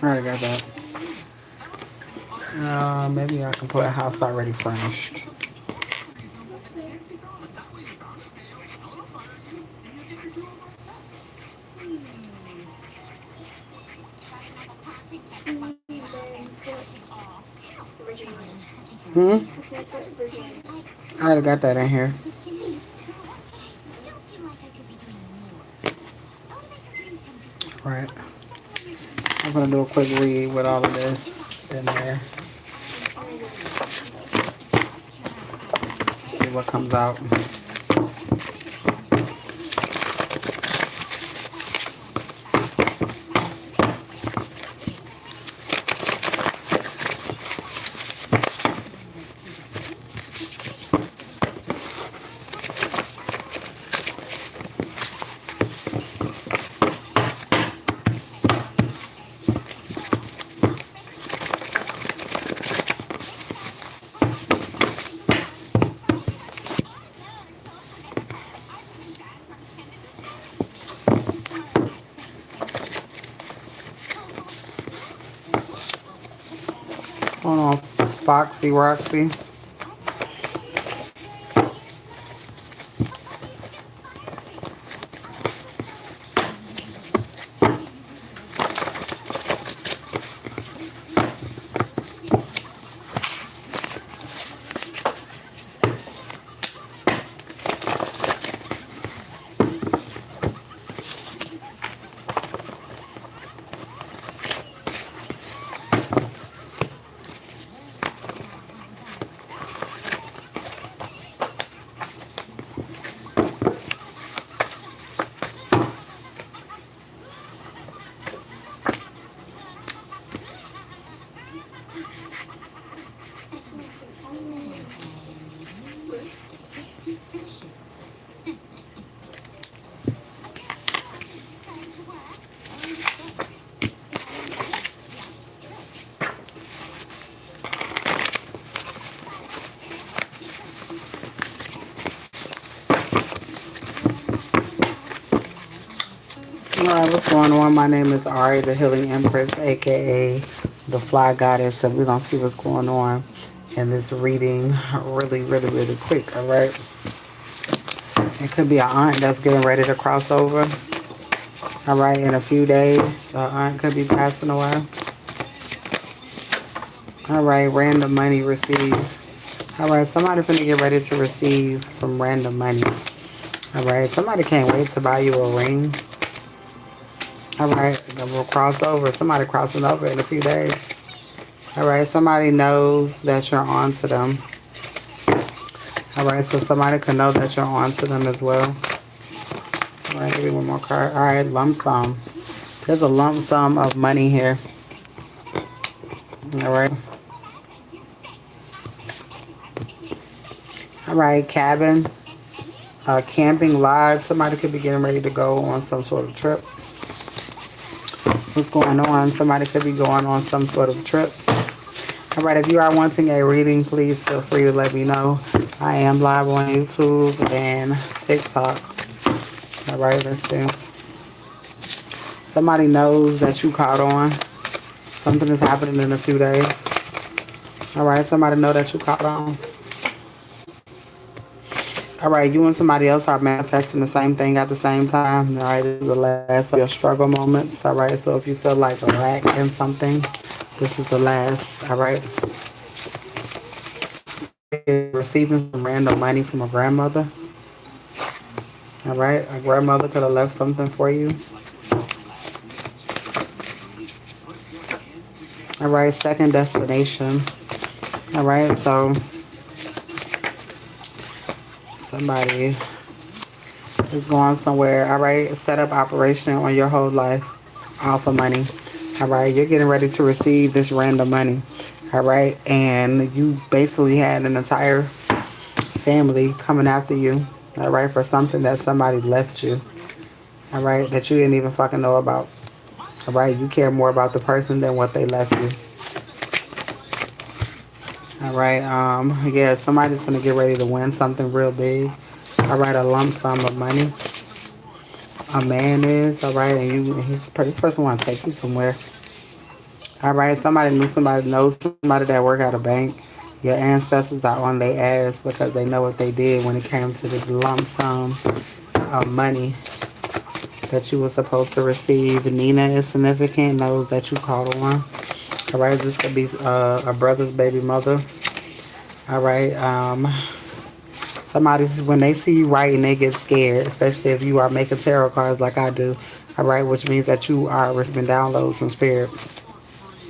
Alright, got that. Maybe I can put a house already furnished. Hmm? I already got that in here. Right. I'm gonna do a quick read with all of this in there. See what comes out. Hold on, Foxy Roxy. Alright, what's going on? My name is Ari, the Healing Empress, aka the Fly Goddess, and we're gonna see what's going on in this reading really quick, alright? It could be an aunt that's getting ready to cross over. Alright, in a few days, an aunt could be passing away. Alright, random money received. Alright, somebody finna get ready to receive some random money. Alright, somebody can't wait to buy you a ring. Alright, we'll cross over. Somebody crossing over in a few days. Alright, somebody knows that you're on to them. Alright, so somebody can know that you're on to them as well. Alright, give me one more card. Alright, lump sum. There's a lump sum of money here. Alright. Alright, cabin. Camping live. Somebody could be getting ready to go on some sort of trip. What's going on? Somebody could be going on some sort of trip. Alright, if you are wanting a reading, please feel free to let me know. I am live on YouTube and TikTok. Alright, let's see. Somebody knows that you caught on. Something is happening in a few days. Alright, somebody know that you caught on. Alright, you and somebody else are manifesting the same thing at the same time. Alright, this is the last of your struggle moments. Alright, so if you feel like a lack in something, this is the last. Alright. Receiving some random money from a grandmother. Alright, a grandmother could have left something for you. Alright, second destination. Alright, so somebody is going somewhere. Alright, set up operation on your whole life off of money. Alright, you're getting ready to receive this random money. Alright, and you basically had an entire family coming after you. Alright, for something that somebody left you. All right, that you didn't even fucking know about. All right, you care more about the person than what they left you. All right, yeah, somebody's gonna get ready to win something real big. All right, a lump sum of money. A man is, all right, and this person want to take you somewhere. All right, somebody knows somebody that work at a bank. Your ancestors are on their ass because they know what they did when it came to this lump sum of money that you were supposed to receive. Nina is significant, knows that you called on. All right, this could be a brother's baby mother. All right, somebody's when they see you writing, they get scared, especially if you are making tarot cards like I do. All right, which means that you are receiving downloads from spirit.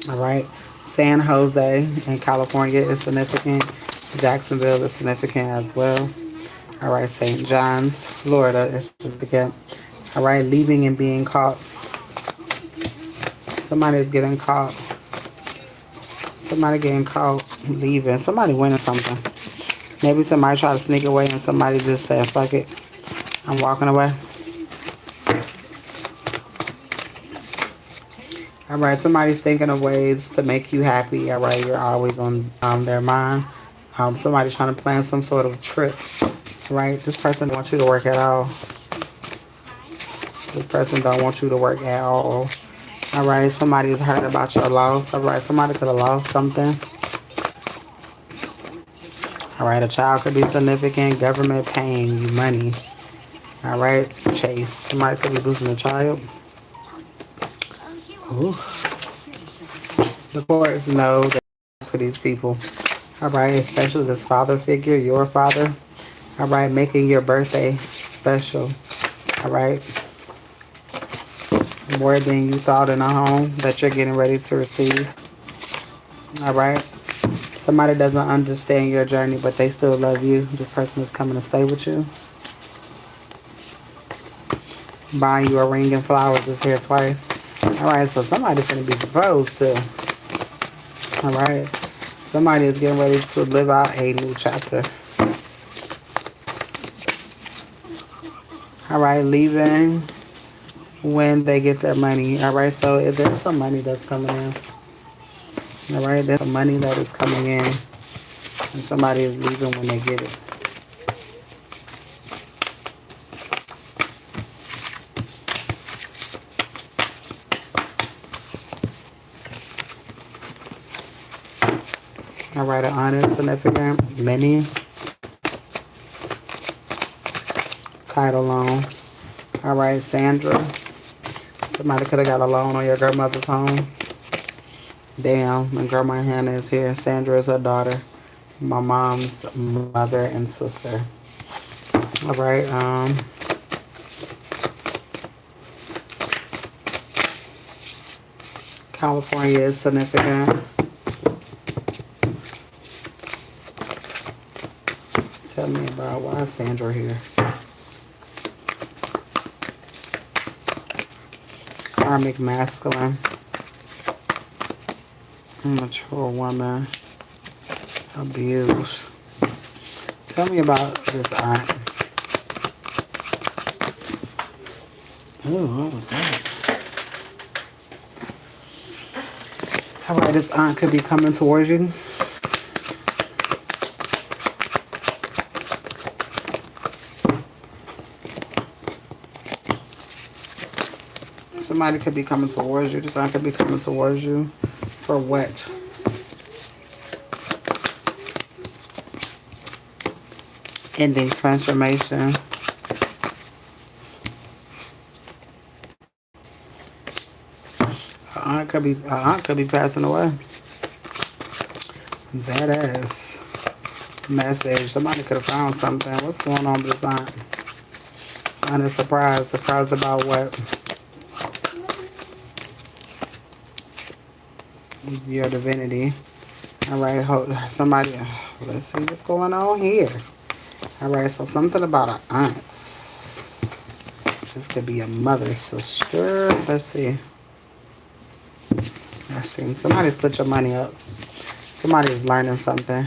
All right, San Jose in California is significant. Jacksonville is significant as well. All right, St. John's, Florida is significant. All right, leaving and being caught. Somebody is getting caught. Somebody getting caught leaving. Somebody winning something. Maybe somebody try to sneak away and somebody just said, fuck it, I'm walking away. All right, somebody's thinking of ways to make you happy. All right, you're always on their mind. Somebody's trying to plan some sort of trip. Right, this person don't want you to work at all. This person don't want you to work at all. All right, somebody's heard about your loss. All right, somebody could have lost something. All right, a child could be significant. Government paying you money. All right, chase. Somebody could be losing a child. Ooh. The courts know that to these people. All right, especially this father figure, your father. All right, making your birthday special. All right, more than you thought in a home that you're getting ready to receive. All right, somebody doesn't understand your journey, but they still love you. This person is coming to stay with you. Buying you a ring and flowers is here twice. All right, so somebody's going to be proposed to. All right, somebody is getting ready to live out a new chapter. All right, leaving when they get their money. All right, so if there's some money that's coming in. All right, there's some money that is coming in, and somebody is leaving when they get it. All right, an honest, significant, many, title loan. All right, Sandra. Somebody could have got a loan on your grandmother's home. Damn, my grandma Hannah is here. Sandra is her daughter. My mom's mother and sister. All right, California is significant. Tell me about why is Sandra here? Karmic masculine. Immature woman. Abuse. Tell me about this aunt. Ooh, what was that? All right, this aunt could be coming towards you. Somebody could be coming towards you. This aunt could be coming towards you. For what? Ending transformation. Her aunt could be passing away. That ass. Message. Somebody could have found something. What's going on with this aunt? This aunt is surprised. Surprised about what? Your divinity. All right, somebody. Let's see what's going on here. All right, so something about an aunt. This could be a mother, sister. Let's see. Let's see. Somebody split your money up. Somebody is learning something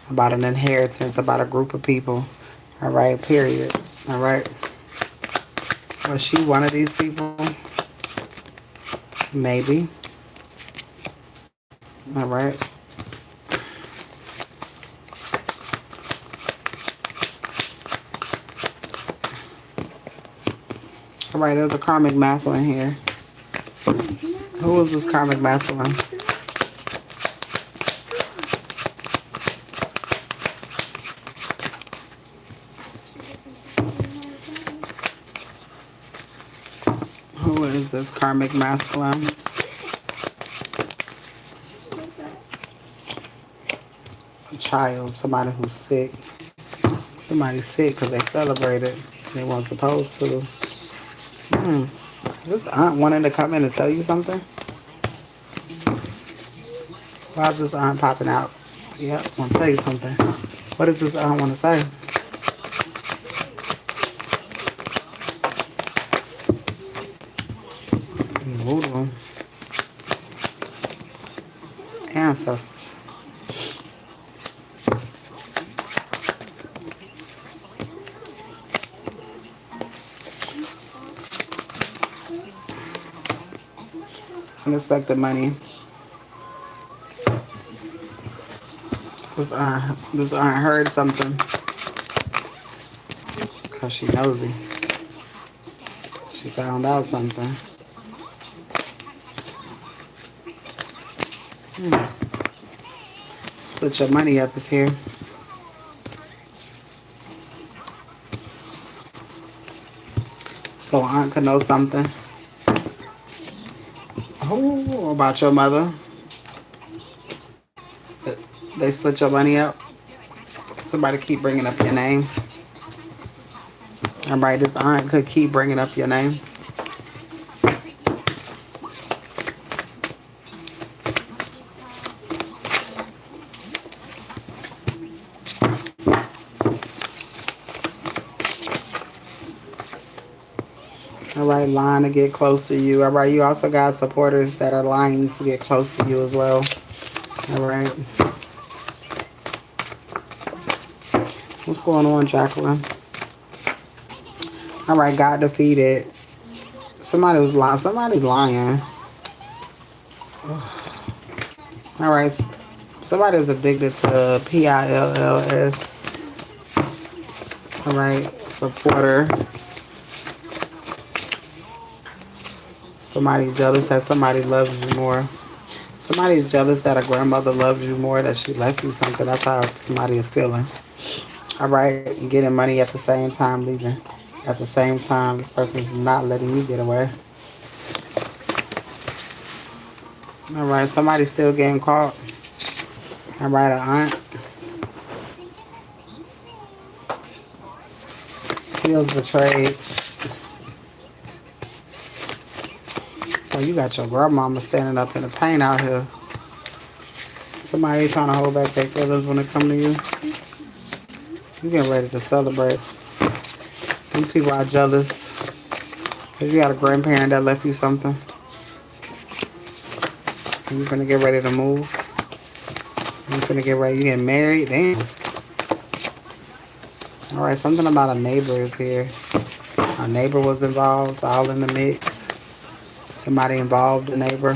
about an inheritance, about a group of people. All right, period. All right. Was she one of these people? Maybe. All right. All right, there's a karmic masculine here. Who is this karmic masculine? Who is this karmic masculine? A child, somebody who's sick. Somebody's sick because they celebrated. They weren't supposed to. Is this aunt wanting to come in and tell you something? Why is this aunt popping out? Yep, I want to tell you something. What does this aunt want to say? Voodoo. Ancestors. Unexpected money. This aunt heard something because she nosy. She found out something. Split your money up is here. So aunt could know something. Oh, about your mother. They split your money up. Somebody keep bringing up your name. All right, this aunt could keep bringing up your name. All right, lying to get close to you. All right, you also got supporters that are lying to get close to you as well. All right. What's going on, Jacqueline? All right, got defeated. Somebody was lying. Somebody's lying. All right. Somebody's addicted to PILLS. All right. Supporter. Somebody's jealous that somebody loves you more. Somebody's jealous that a grandmother loves you more, that she left you something. That's how somebody is feeling. All right. Getting money at the same time, leaving. At the same time, this person is not letting you get away. All right. Somebody's still getting caught. All right. An aunt feels betrayed. Oh, you got your grandmama standing up in the paint out here. Somebody trying to hold back their feelings when it come to you. You getting ready to celebrate. These people are jealous because you got a grandparent that left you something. And you're gonna get ready to move. You're gonna get ready. You getting married? Damn. All right, something about a neighbor is here. A neighbor was involved, all in the mix. Somebody involved, a neighbor.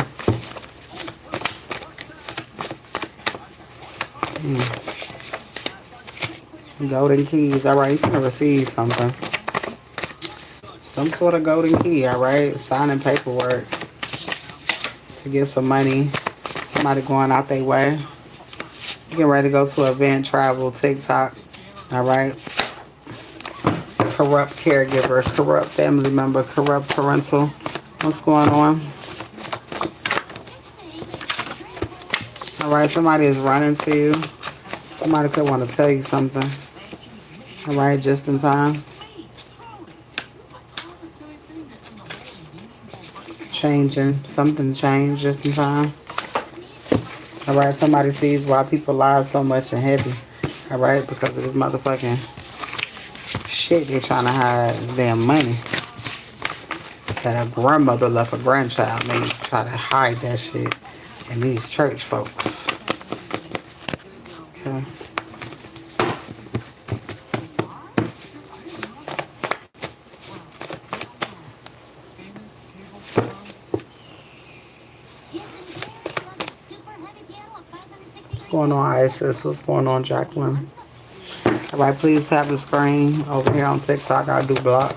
Golden keys. All right, you're gonna receive something. Some sort of golden key. All right, signing paperwork to get some money. Somebody going out their way. You getting ready to go to an event, travel, TikTok. All right. Corrupt caregiver, corrupt family member, corrupt parental. What's going on? All right, somebody is running to you. Somebody could want to tell you something. All right, just in time. Changing. Something changed just in time. All right, somebody sees why people lie so much and heavy. All right, because of this motherfucking shit they're trying to hide is damn money. That a grandmother left a grandchild. They try to hide that shit. And these church folks. Okay. going on, Isis? What's going on, Jacqueline? All right, please tap the screen over here on TikTok. I do block.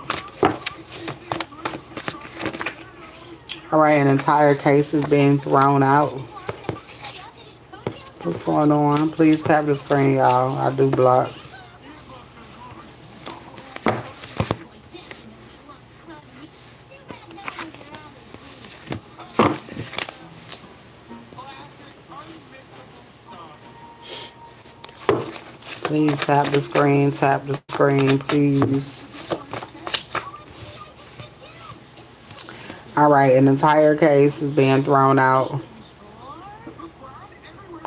All right, an entire case is being thrown out. What's going on? Please tap the screen, y'all. I do block. Please tap the screen, please. All right, an entire case is being thrown out.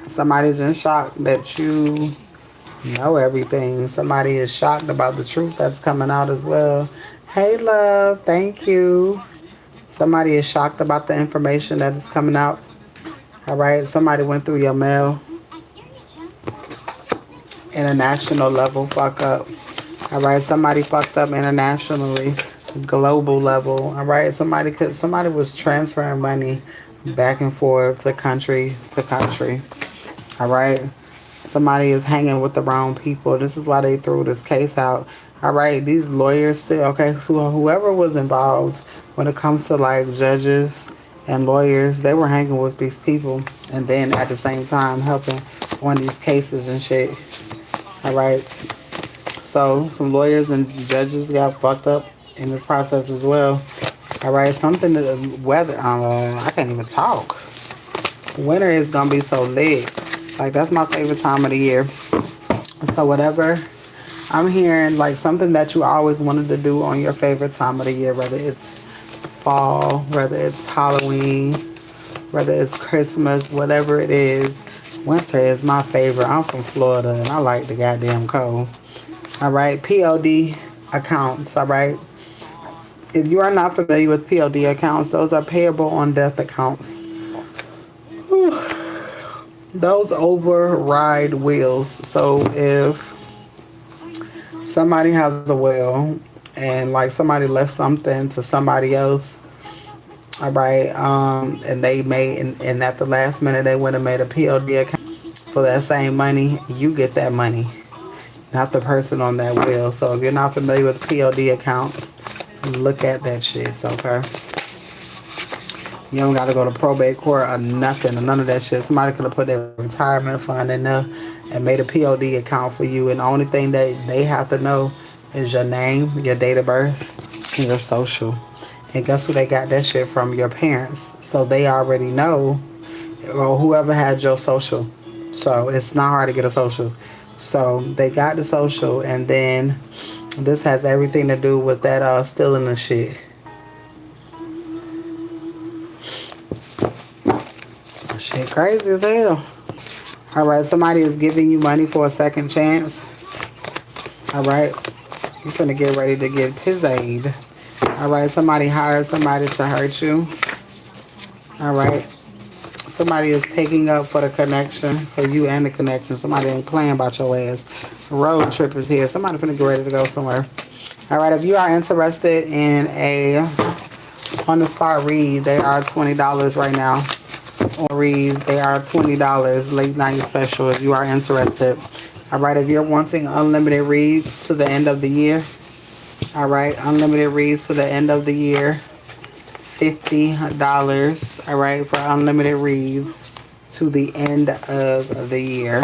Somebody's in shock that you know everything. Somebody is shocked about the truth that's coming out as well. Hey, love, thank you. Somebody is shocked about the information that is coming out. All right, somebody went through your mail. International level fuck up. All right, somebody fucked up internationally, global level. All right, somebody was transferring money back and forth to country to country. All right, somebody is hanging with the wrong people. This is why they threw this case out. All right, these lawyers still, okay, so whoever was involved when it comes to like judges and lawyers, they were hanging with these people and then at the same time helping on these cases and shit. All right, so some lawyers and judges got fucked up in this process as well. All right, something to the weather. I can't even talk. Winter is gonna be so lit. Like, that's my favorite time of the year. So whatever I'm hearing, like something that you always wanted to do on your favorite time of the year, whether it's fall, whether it's Halloween, whether it's Christmas, whatever it is. Winter is my favorite. I'm from Florida and I like the goddamn cold. All right, POD accounts. All right. If you are not familiar with POD accounts, those are payable on death accounts. Whew. Those override wills. So if somebody has a will and like somebody left something to somebody else, all right, and they made, and at the last minute they went and made a POD account for that same money, you get that money, not the person on that will. So if you're not familiar with POD accounts, look at that shit, okay? You don't got to go to probate court or nothing, or none of that shit. Somebody could have put their retirement fund in there and made a POD account for you, and the only thing that they have to know is your name, your date of birth, and your social. And guess who they got that shit from? Your parents. So they already know, or whoever had your social. So it's not hard to get a social. So they got the social, and then this has everything to do with that stealing the shit. Shit crazy as hell. Alright, somebody is giving you money for a second chance. Alright. You're finna get ready to get pizzade. Alright, somebody hired somebody to hurt you. Alright. Somebody is taking up for the connection, for you and the connection. Somebody ain't playing about your ass. Road trip is here. Somebody finna get ready to go somewhere. Alright, if you are interested in a on the spot read, they are $20 right now. On reads, they are $20 late night special if you are interested. Alright, if you're wanting unlimited reads to the end of the year. Alright, unlimited reads to the end of the year. $50, alright, for unlimited reads to the end of the year.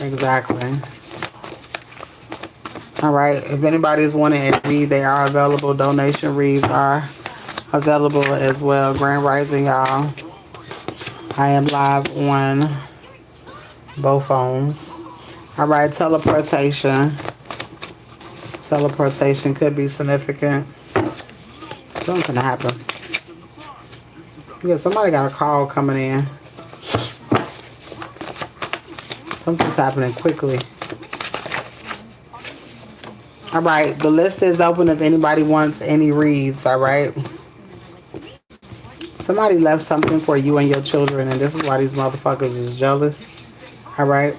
Exactly. Alright, if anybody's wanting a read, they are available. Donation reads are available as well. Grand Rising, y'all. I am live on both phones. Alright, teleportation. Teleportation could be significant. Something's gonna happen. Yeah, somebody got a call coming in. Something's happening quickly. Alright, the list is open if anybody wants any reads, alright? Somebody left something for you and your children, and this is why these motherfuckers is jealous. Alright?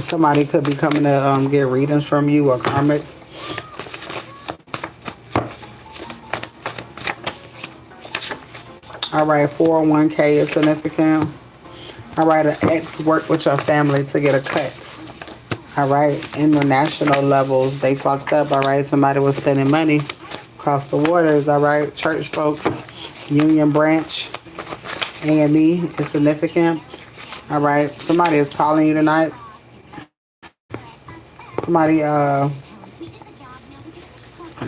Somebody could be coming to get readings from you or karmic. All right, 401k is significant. All right, an ex work with your family to get a cut. All right, international levels, they fucked up. All right, somebody was sending money across the waters. All right, church folks, Union Branch, AME is significant. All right, somebody is calling you tonight. Somebody, an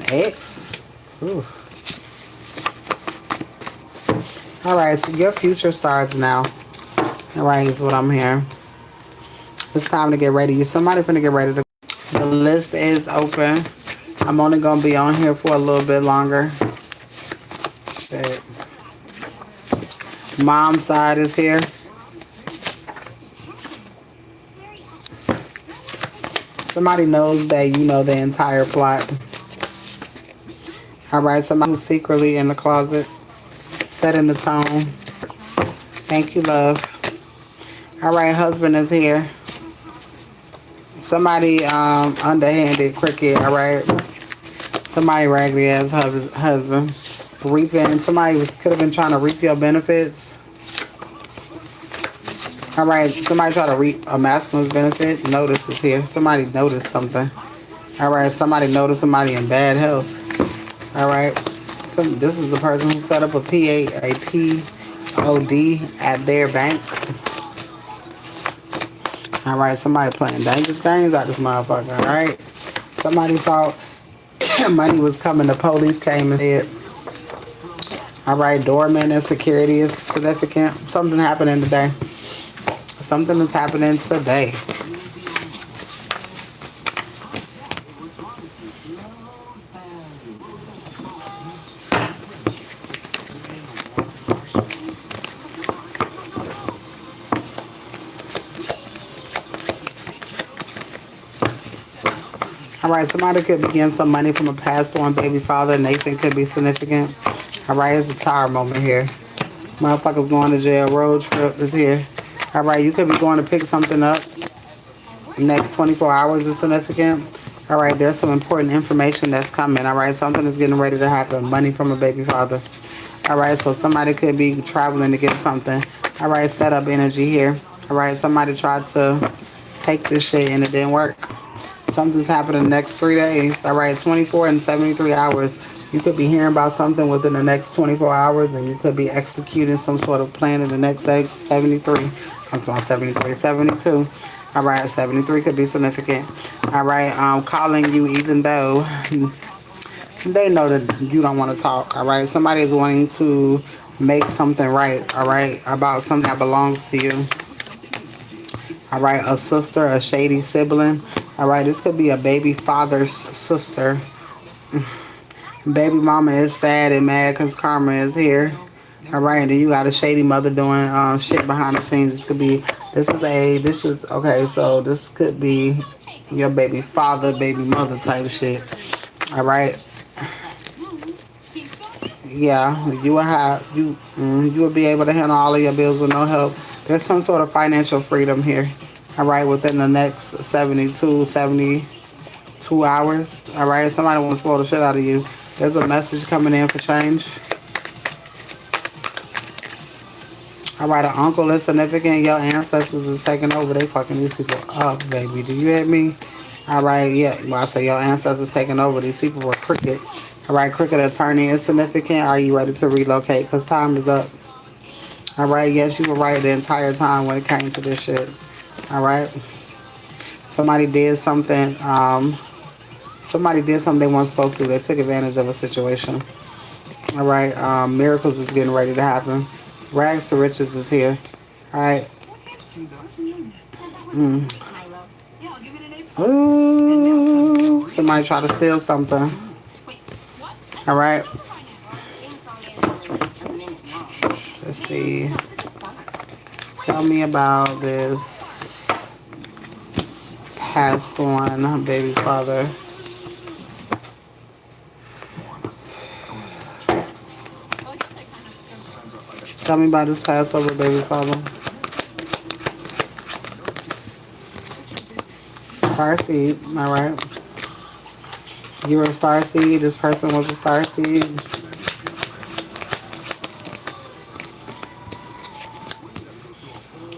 ex. Ooh. All right, so your future starts now. All right, is what I'm hearing. It's time to get ready. You somebody finna get ready to. The list is open. I'm only gonna be on here for a little bit longer. Shit. Mom's side is here. Somebody knows that you know the entire plot. All right, somebody who's secretly in the closet, setting the tone. Thank you, love. All right, husband is here. Somebody underhanded cricket. All right, somebody raggedy ass husband reaping. Somebody could have been trying to reap your benefits. All right, somebody try to reap a masculine's benefit. Notice is here. Somebody noticed something. All right, somebody noticed somebody in bad health. All right, so this is the person who set up a POD at their bank. All right, somebody playing dangerous games out this motherfucker. All right, somebody thought money was coming. The police came and said, all right, doorman and security is significant. Something happening today. Something is happening today. All right, somebody could be getting some money from a passed on baby father. Nathan could be significant. All right, it's a tower moment here. Motherfuckers going to jail. Road trip is here. All right, you could be going to pick something up. Next 24 hours is significant. All right, there's some important information that's coming. All right, something is getting ready to happen. Money from a baby father. All right, so somebody could be traveling to get something. All right, set up energy here. All right, somebody tried to take this shit and it didn't work. Something's happening the next 3 days. All right, 24 and 73 hours. You could be hearing about something within the next 24 hours, and you could be executing some sort of plan in the next 73. I'm sorry, 73, 72. All right, 73 could be significant. All right, calling you even though they know that you don't want to talk. All right, somebody is wanting to make something right. All right, about something that belongs to you. All right, a sister, a shady sibling. All right, this could be a baby father's sister. Baby mama is sad and mad because karma is here. All right, and then you got a shady mother doing shit behind the scenes. Okay, so this could be your baby father, baby mother type shit. All right. Yeah, you will be able to handle all of your bills with no help. There's some sort of financial freedom here. All right, within the next 72 hours. All right, somebody wants to spoil the shit out of you. There's a message coming in for change. All right, an uncle is significant. Your ancestors is taking over. They fucking these people up, baby. Do you hear me? All right, yeah. Well, I say your ancestors taking over. These people were crooked. All right, crooked attorney is significant. Are you ready to relocate? Because time is up. All right, yes, you were right the entire time when it came to this shit. All right. Somebody did something. Somebody did something they weren't supposed to. They took advantage of a situation. All right. Miracles is getting ready to happen. Rags to riches is here. All right. Ooh. Somebody try to steal something. All right. Let's see. Tell me about this passed on baby father. Tell me about this Passover baby father. Star seed, alright. You were a star seed, this person was a star seed.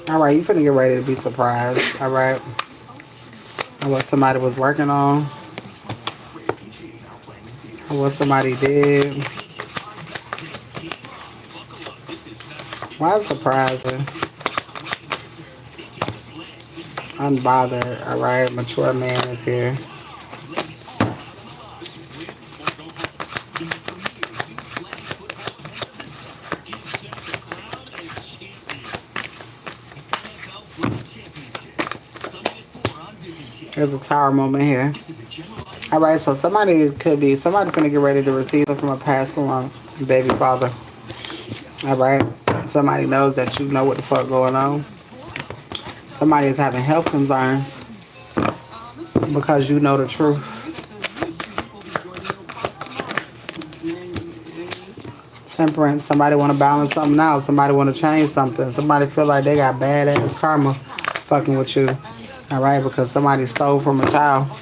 Alright, you finna get ready to be surprised. Alright. And what somebody was working on. And what somebody did. Why surprising? Unbothered. Alright, mature man is here. Here's a tower moment here. Alright, so somebody finna get ready to receive it from a passed on baby father. Alright? Somebody knows that you know what the fuck going on. Somebody is having health concerns because you know the truth. Temperance. Somebody want to balance something out. Somebody want to change something. Somebody feel like they got bad ass karma fucking with you. Alright, because somebody stole from a child.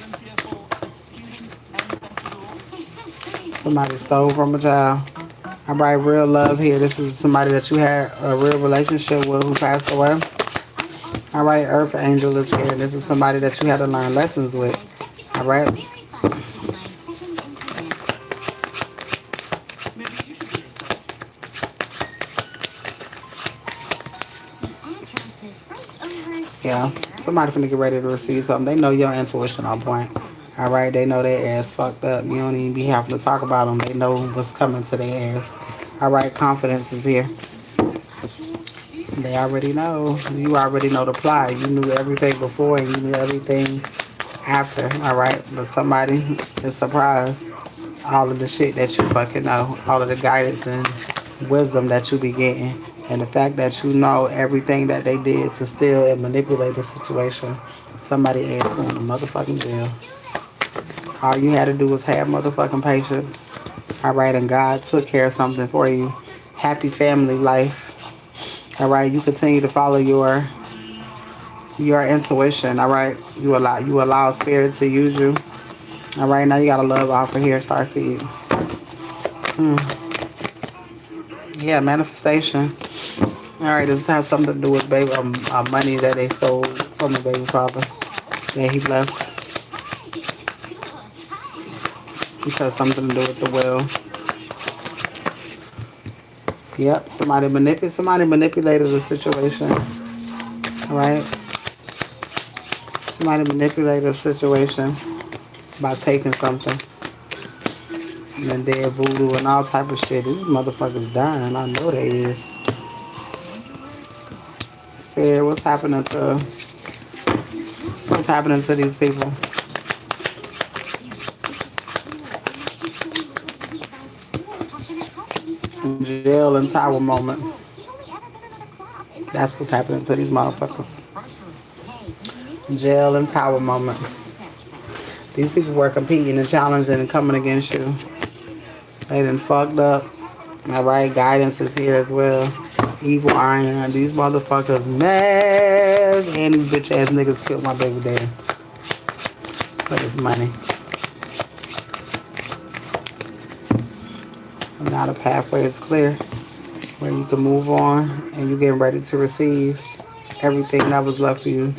Somebody stole from a child. Alright, real love here. This is somebody that you had a real relationship with who passed away. Alright, Earth Angel is here. This is somebody that you had to learn lessons with. Alright. Yeah, somebody finna get ready to receive something. They know your intuition on point. Alright, they know their ass fucked up. You don't even be having to talk about them. They know what's coming to their ass. Alright, confidence is here. They already know. You already know the plot. You knew everything before and you knew everything after. Alright, but somebody is surprised. All of the shit that you fucking know. All of the guidance and wisdom that you be getting. And the fact that you know everything that they did to steal and manipulate the situation. Somebody asked you in the motherfucking jail. All you had to do was have motherfucking patience. Alright, and God took care of something for you. Happy family life. Alright, you continue to follow your intuition. Alright, you allow spirit to use you. Alright, now you got a love offer here, Starseed. Yeah, manifestation. Alright, does this have something to do with baby money that they stole from the baby father that he left? This has something to do with the will. Yep, somebody manipulated the situation. Alright? Somebody manipulated the situation by taking something. And then did voodoo and all type of shit. These motherfuckers dying. I know they is. Spirit, what's happening to these people? Jail and tower moment. That's what's happening to these motherfuckers. Jail and tower moment. These people were competing and challenging and coming against you. They done fucked up. Alright, guidance is here as well. Evil iron. These motherfuckers mad. And these bitch ass niggas killed my baby daddy. For this money. And now the pathway is clear. Where you can move on and you getting ready to receive everything that was left for you.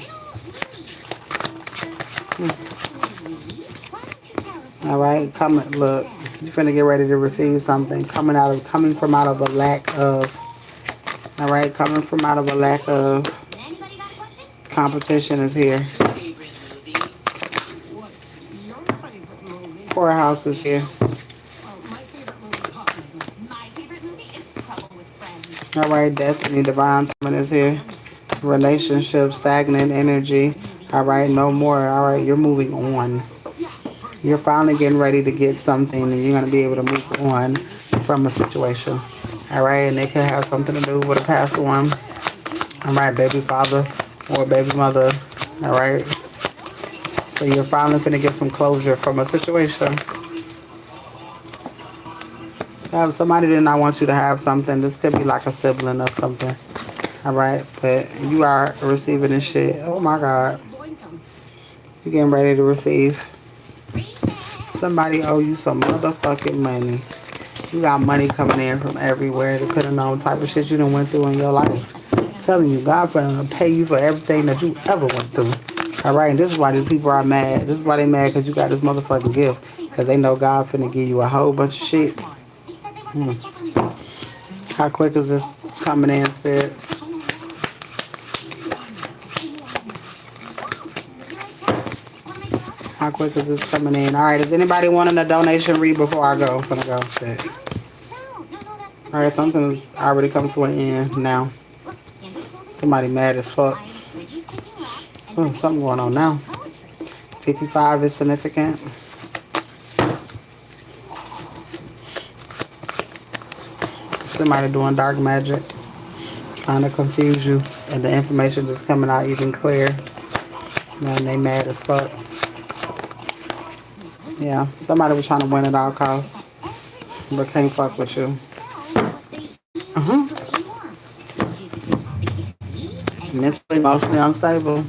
Alright, look, you finna get ready to receive something coming from out of a lack of. Alright, coming from out of a lack of. Competition is here. Poorhouse is here. Alright, destiny, divine timing is here. Relationship, stagnant energy. Alright, no more. Alright, you're moving on. You're finally getting ready to get something and you're going to be able to move on from a situation. Alright, and they could have something to do with a past one. Alright, baby father or baby mother. Alright. So you're finally going to get some closure from a situation. Somebody did not want you to have something. This could be like a sibling or something. Alright, but you are receiving this shit. Oh my God. You're getting ready to receive. Somebody owe you some motherfucking money. You got money coming in from everywhere depending on the type of shit you done went through in your life. Telling you, God finna pay you for everything that you ever went through. All right, and this is why these people are mad. This is why they mad because you got this motherfucking gift. Because they know God finna give you a whole bunch of shit. How quick is this coming in, Spirit? How quick is this coming in? All right, is anybody wanting a donation read before I go? I'm finna go. Shit. All right, something's already come to an end now. Somebody mad as fuck. Oh, something going on now. 55 is significant. Somebody doing dark magic, trying to confuse you, and the information just coming out even clear. And they mad as fuck. Yeah, somebody was trying to win at all costs, but can't fuck with you. Mentally, emotionally unstable.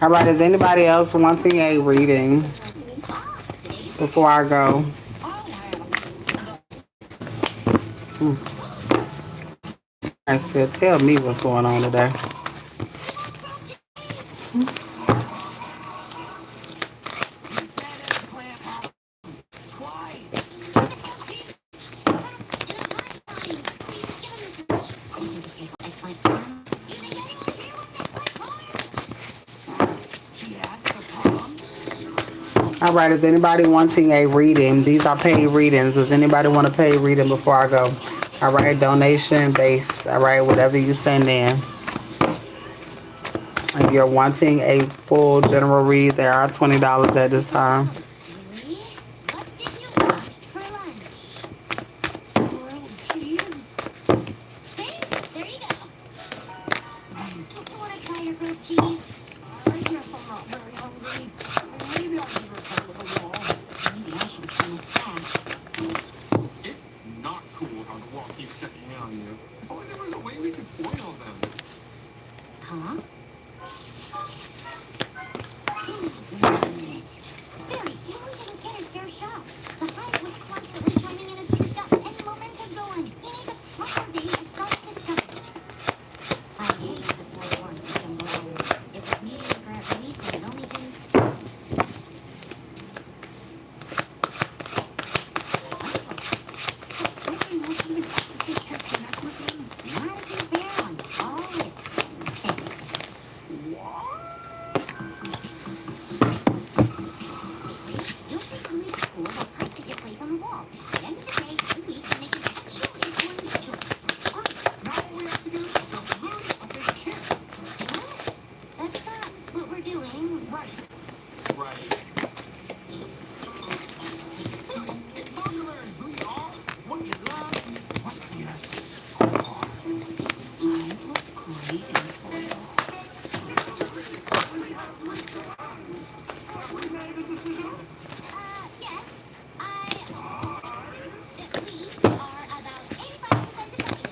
All right, is anybody else wanting a reading before I go? I still tell me what's going on today. All right, is anybody wanting a reading? These are paid readings. Does anybody want a paid reading before I go? All right, donation base. All right, whatever you send in. If you're wanting a full general read, there are $20 at this time.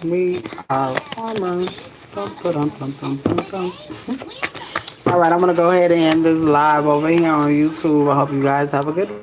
We are farmers. All right, I'm going to go ahead and end this live over here on YouTube. I hope you guys have a good